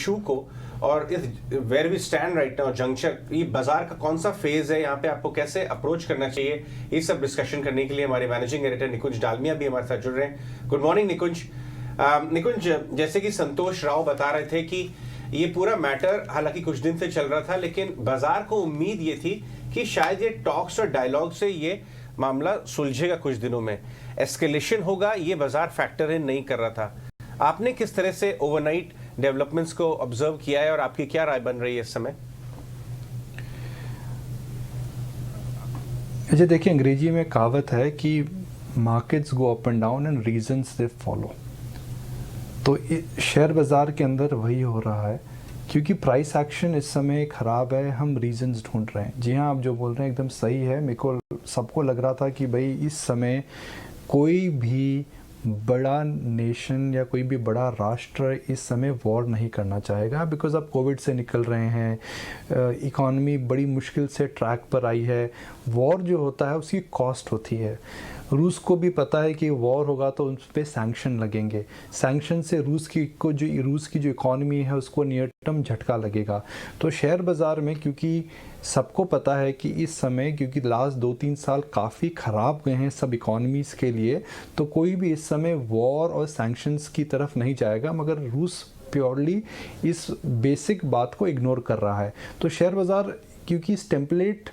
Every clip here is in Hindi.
इशू को और इस where we stand right now junction, ये बाजार का कौन सा फेज है, यहाँ पे आपको कैसे अप्रोच करना चाहिए, ये सब डिस्कशन करने के लिए हमारे मैनेजिंग एडिटर निकुंज डालमिया भी हमारे साथ जुड़ रहे हैं। गुड मॉर्निंग निकुंज। निकुंज, जैसे कि संतोष राव बता रहे थे कि ये पूरा मैटर हालांकि कुछ दिन से चल रहा था, लेकिन बाजार को उम्मीद ये थी कि शायद ये टॉक्स और डायलॉग से ये मामला सुलझेगा, कुछ दिनों में एस्केलेशन होगा, ये बाजार फैक्टर इन नहीं कर रहा था। आपने किस तरह से ओवरनाइट डेवलपमेंट्स को ऑब्जर्व किया है और आपकी क्या राय बन रही है इस समय? अच्छा, देखिए, अंग्रेजी में कहावत है कि markets go up and down and reasons they follow. तो शेयर बाजार के अंदर वही हो रहा है, क्योंकि प्राइस एक्शन इस समय खराब है, हम रीजंस ढूंढ रहे हैं। जी हाँ, आप जो बोल रहे हैं एकदम सही है। मेरे को सबको लग रहा था कि भाई इस समय कोई भी बड़ा नेशन या कोई भी बड़ा राष्ट्र इस समय वॉर नहीं करना चाहेगा, बिकॉज अब कोविड से निकल रहे हैं, इकॉनमी बड़ी मुश्किल से ट्रैक पर आई है। वॉर जो होता है उसकी कॉस्ट होती है। रूस को भी पता है कि वॉर होगा तो उस पर सैंक्शन लगेंगे, सैंक्शन से रूस की जो इकॉनमी है उसको नियर टर्म झटका लगेगा। तो शेयर बाज़ार में, क्योंकि सबको पता है कि इस समय, क्योंकि लास्ट 2-3 साल काफ़ी ख़राब गए हैं सब इकॉनमीज़ के लिए, तो कोई भी इस समय वॉर और सैंक्शंस की तरफ नहीं जाएगा, मगर रूस प्योरली इस बेसिक बात को इग्नोर कर रहा है। तो शेयर बाज़ार क्योंकि इस टेम्पलेट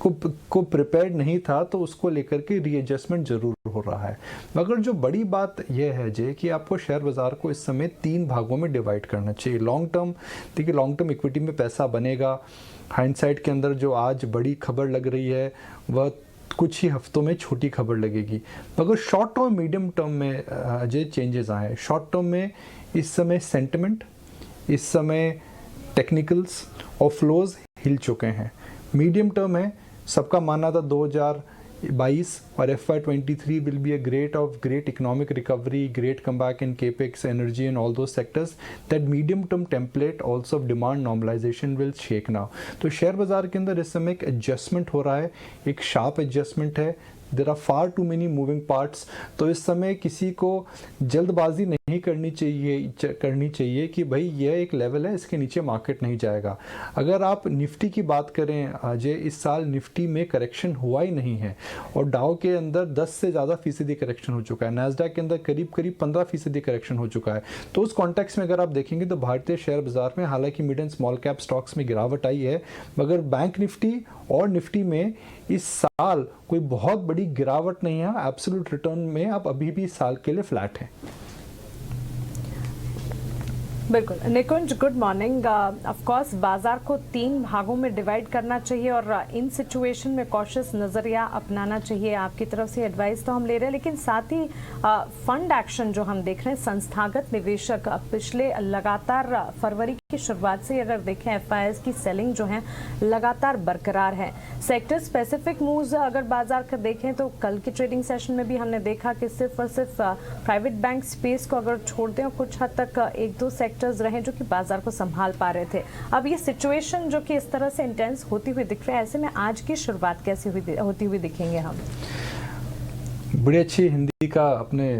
को प्रिपेयर्ड नहीं था, तो उसको लेकर के रीएडजस्टमेंट जरूर हो रहा है। मगर जो बड़ी बात यह है जे कि आपको शेयर बाजार को इस समय 3 भागों में डिवाइड करना चाहिए। लॉन्ग टर्म, देखिए, लॉन्ग टर्म इक्विटी में पैसा बनेगा। हाइंडसाइट के अंदर जो आज बड़ी खबर लग रही है वह कुछ ही हफ्तों में छोटी खबर लगेगी। मगर शॉर्ट टर्म, मीडियम टर्म में अजय चेंजेस आए। शॉर्ट टर्म में इस समय सेंटिमेंट, इस समय टेक्निकल्स और फ्लोज हिल चुके हैं। मीडियम टर्म है, सबका मानना था 2022 और FY23 will be a great economic recovery, great comeback in capex, energy and all those sectors. That medium term template also of demand normalization will shake now. तो शेयर बाजार के अंदर इस समय एक एडजस्टमेंट हो रहा है, एक शार्प एडजस्टमेंट है। There are far too many moving parts. तो इस समय किसी को जल्दबाजी नहीं करनी चाहिए कि भाई यह एक लेवल है, इसके नीचे मार्केट नहीं जाएगा। अगर आप निफ्टी की बात करें अजय, इस साल निफ्टी में करेक्शन हुआ ही नहीं है और डाउ के अंदर 10 से ज़्यादा फीसदी करेक्शन हो चुका है, नैस्डैक के अंदर करीब 15% करेक्शन हो चुका है। तो उस कॉन्टेक्स्ट में अगर आप देखेंगे तो भारतीय शेयर बाजार में हालांकि mid and small cap stocks में गिरावट आई है, मगर बैंक निफ्टी और निफ्टी में इस साल कोई बहुत बड़ी गिरावट नहीं है। एब्सोल्यूट रिटर्न में आप अभी भी साल के लिए फ्लैट हैं। बिल्कुल निकुंज, गुड मॉर्निंग। ऑफ कोर्स बाजार को 3 भागों में डिवाइड करना चाहिए और इन सिचुएशन में कॉशियस नजरिया अपनाना चाहिए। आपकी तरफ से एडवाइस तो हम ले रहे हैं, लेकिन साथ ही फंड एक्शन जो हम देख रहे हैं, संस्थागत निवेशक पिछले लगातार फरवरी की शुरुआत से अगर देखें FIIs की सेलिंग जो है लगातार बरकरार है। सेक्टर स्पेसिफिक मूव्स अगर बाजार का देखें तो कल के ट्रेडिंग सेशन में भी हमने देखा कि सिर्फ और सिर्फ प्राइवेट बैंक स्पेस को अगर छोड़ दें, कुछ हद तक 1-2 सेक्टर्स रहे जो कि बाजार को संभाल पा रहे थे। अब ये सिचुएशन जो कि इस तरह से इंटेंस होती हुई दिख रही है, ऐसे में आज की शुरुआत कैसी होती हुई दिखेंगे हम? बड़ी अच्छी हिंदी का अपने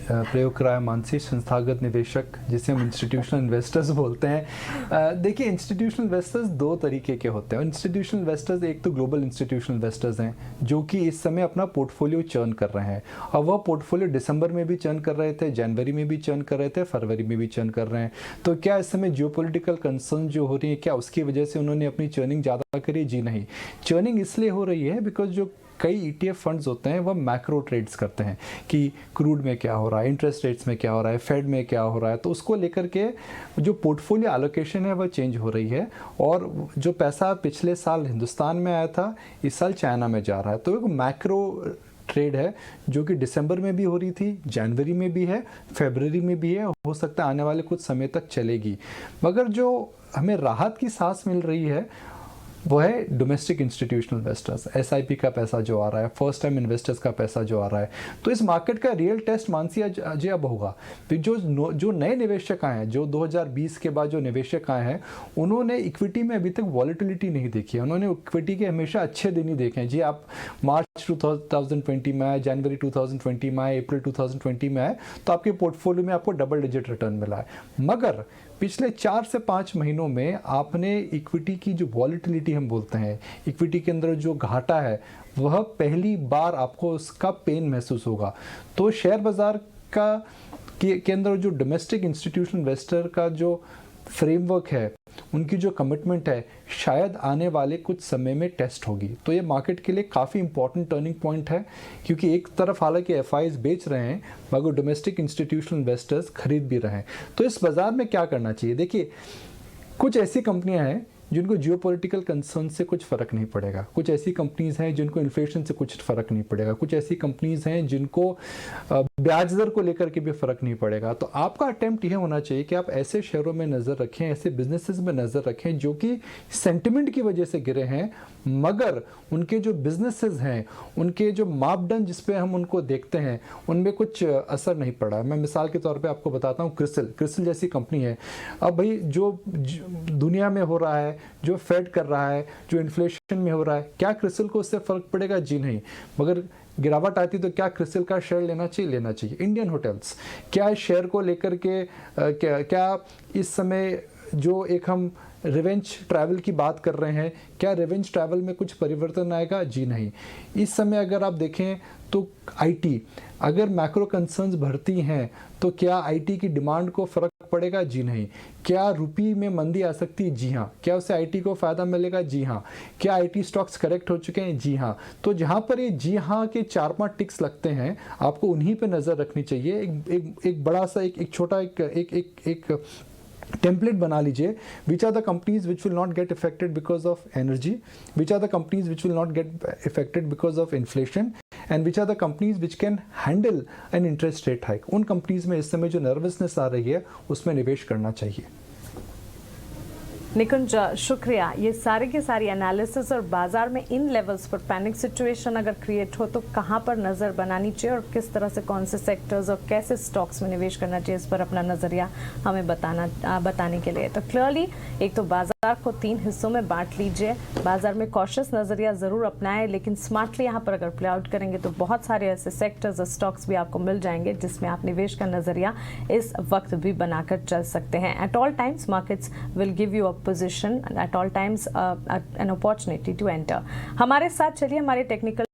प्रयोग कराया मानसी, संस्थागत निवेशक जिसे हम इंस्टीट्यूशनल इन्वेस्टर्स बोलते हैं। देखिए, इंस्टीट्यूशनल इन्वेस्टर्स 2 तरीके के होते हैं। इंस्टीट्यूशनल इन्वेस्टर्स, एक तो ग्लोबल इंस्टीट्यूशनल इन्वेस्टर्स हैं जो कि इस समय अपना पोर्टफोलियो चर्न कर रहे हैं, और वह पोर्टफोलियो दिसंबर में भी चर्न कर रहे थे, जनवरी में भी चर्न कर रहे थे, फरवरी में भी चर्न कर रहे हैं। तो क्या इस समय जियोपॉलिटिकल कंसर्न जो हो रही है, क्या उसकी वजह से उन्होंने अपनी चर्निंग ज़्यादा करी? जी नहीं। चर्निंग इसलिए हो रही है बिकॉज जो कई ETF फंड्स होते हैं वह मैक्रो ट्रेड्स करते हैं कि क्रूड में क्या हो रहा है, इंटरेस्ट रेट्स में क्या हो रहा है, फेड में क्या हो रहा है। तो उसको लेकर के जो पोर्टफोलियो एलोकेशन है वह चेंज हो रही है, और जो पैसा पिछले साल हिंदुस्तान में आया था इस साल चाइना में जा रहा है। तो एक मैक्रो ट्रेड है जो कि दिसंबर में भी हो रही थी, जनवरी में भी है, फरवरी में भी है, हो सकता है आने वाले कुछ समय तक चलेगी। मगर जो हमें राहत की सांस मिल रही है वो है डोमेस्टिक इंस्टीट्यूशनल इन्वेस्टर्स, एसआईपी का पैसा जो आ रहा है, फर्स्ट टाइम इन्वेस्टर्स का पैसा जो आ रहा है। तो इस मार्केट का रियल टेस्ट मानसी अजय अब होगा। फिर जो नए निवेशक आए हैं, जो 2020 के बाद जो निवेशक आए हैं, उन्होंने इक्विटी में अभी तक वॉलेटिलिटी नहीं देखी है। उन्होंने इक्विटी के हमेशा अच्छे दिन ही देखे हैं। जी आप मार्च 2020 में आए, जनवरी 2020 में आए, अप्रैल 2020 में आए, तो आपके पोर्टफोलियो में आपको डबल डिजिट रिटर्न मिला है। मगर पिछले 4 से 5 महीनों में आपने इक्विटी की जो वॉलेटिलिटी हम बोलते हैं, इक्विटी के अंदर जो घाटा है, वह पहली बार आपको उसका पेन महसूस होगा। तो शेयर बाजार के अंदर जो डोमेस्टिक इंस्टीट्यूशनल इन्वेस्टर का जो फ्रेमवर्क है, उनकी जो कमिटमेंट है, शायद आने वाले कुछ समय में टेस्ट होगी। तो ये मार्केट के लिए काफ़ी इंपॉर्टेंट टर्निंग पॉइंट है, क्योंकि एक तरफ हालांकि एफआईज बेच रहे हैं, मगर डोमेस्टिक इंस्टीट्यूशनल इन्वेस्टर्स खरीद भी रहे हैं। तो इस बाजार में क्या करना चाहिए? देखिए, कुछ ऐसी कंपनियां हैं जिनको जियोपॉलिटिकल कंसर्न से कुछ फ़र्क नहीं पड़ेगा, कुछ ऐसी कंपनीज़ हैं जिनको इन्फ्लेशन से कुछ फ़र्क नहीं पड़ेगा, कुछ ऐसी कंपनीज़ हैं जिनको ब्याज दर को लेकर के भी फ़र्क नहीं पड़ेगा। तो आपका अटेम्प्ट यह होना चाहिए कि आप ऐसे शेयरों में नज़र रखें, ऐसे बिजनेसेस में नज़र रखें जो कि सेंटिमेंट की वजह से गिरे हैं, मगर उनके जो बिजनेसेस हैं, उनके जो मापदंड जिस पे हम उनको देखते हैं, उनमें कुछ असर नहीं पड़ा। मैं मिसाल के तौर पे आपको बताता हूँ, क्रिसिल जैसी कंपनी है। अब भाई जो दुनिया में हो रहा है, जो फेड कर रहा है, जो इन्फ्लेशन में हो रहा है, क्या क्रिसिल को उससे फ़र्क पड़ेगा? जी नहीं। मगर गिरावट आती तो क्या क्रिसिल का शेयर लेना चाहिए। इंडियन होटल्स, क्या इस शेयर को लेकर के क्या इस समय जो एक हम रिवेंज ट्रैवल की बात कर रहे हैं, क्या रिवेंज ट्रैवल में कुछ परिवर्तन आएगा? जी नहीं। इस समय अगर आप देखें तो आईटी, अगर मैक्रो कंसर्न्स बढ़ती हैं तो क्या आईटी की डिमांड को फ़र्क पड़ेगा? जी नहीं। क्या रुपये में मंदी आ सकती है? जी हाँ। क्या उससे आईटी को फ़ायदा मिलेगा? जी हाँ। क्या आईटी स्टॉक्स करेक्ट हो चुके हैं? जी हाँ। तो जहाँ पर ये जी हाँ के 4-5 टिक्स लगते हैं, आपको उन्हीं पे नज़र रखनी चाहिए। एक बड़ा सा एक छोटा एक टेम्पलेट बना लीजिए। Which are the companies which will not get affected because of energy, which are the companies which will not get affected because of inflation, and which are the companies which can handle an interest rate hike. उन कंपनीज में इस समय जो नर्वसनेस आ रही है, उसमें निवेश करना चाहिए। निकुंज, शुक्रिया। ये सारे की सारी एनालिसिस और बाजार में इन लेवल्स पर पैनिक सिचुएशन अगर क्रिएट हो तो कहाँ पर नज़र बनानी चाहिए और किस तरह से कौन से सेक्टर्स और कैसे स्टॉक्स में निवेश करना चाहिए, इस पर अपना नज़रिया हमें बताने के लिए। तो क्लियरली एक तो बाजार को 3 हिस्सों में बांट लीजिए। बाजार में कॉशियस नज़रिया ज़रूर अपनाएं, लेकिन स्मार्टली यहाँ पर अगर प्ले आउट करेंगे तो बहुत सारे ऐसे सेक्टर्स और स्टॉक्स भी आपको मिल जाएंगे जिसमें आप निवेश का नज़रिया इस वक्त भी बनाकर चल सकते हैं। At all times markets will give you position and at all times an opportunity to enter। हमारे साथ चलिए हमारे टेक्निकल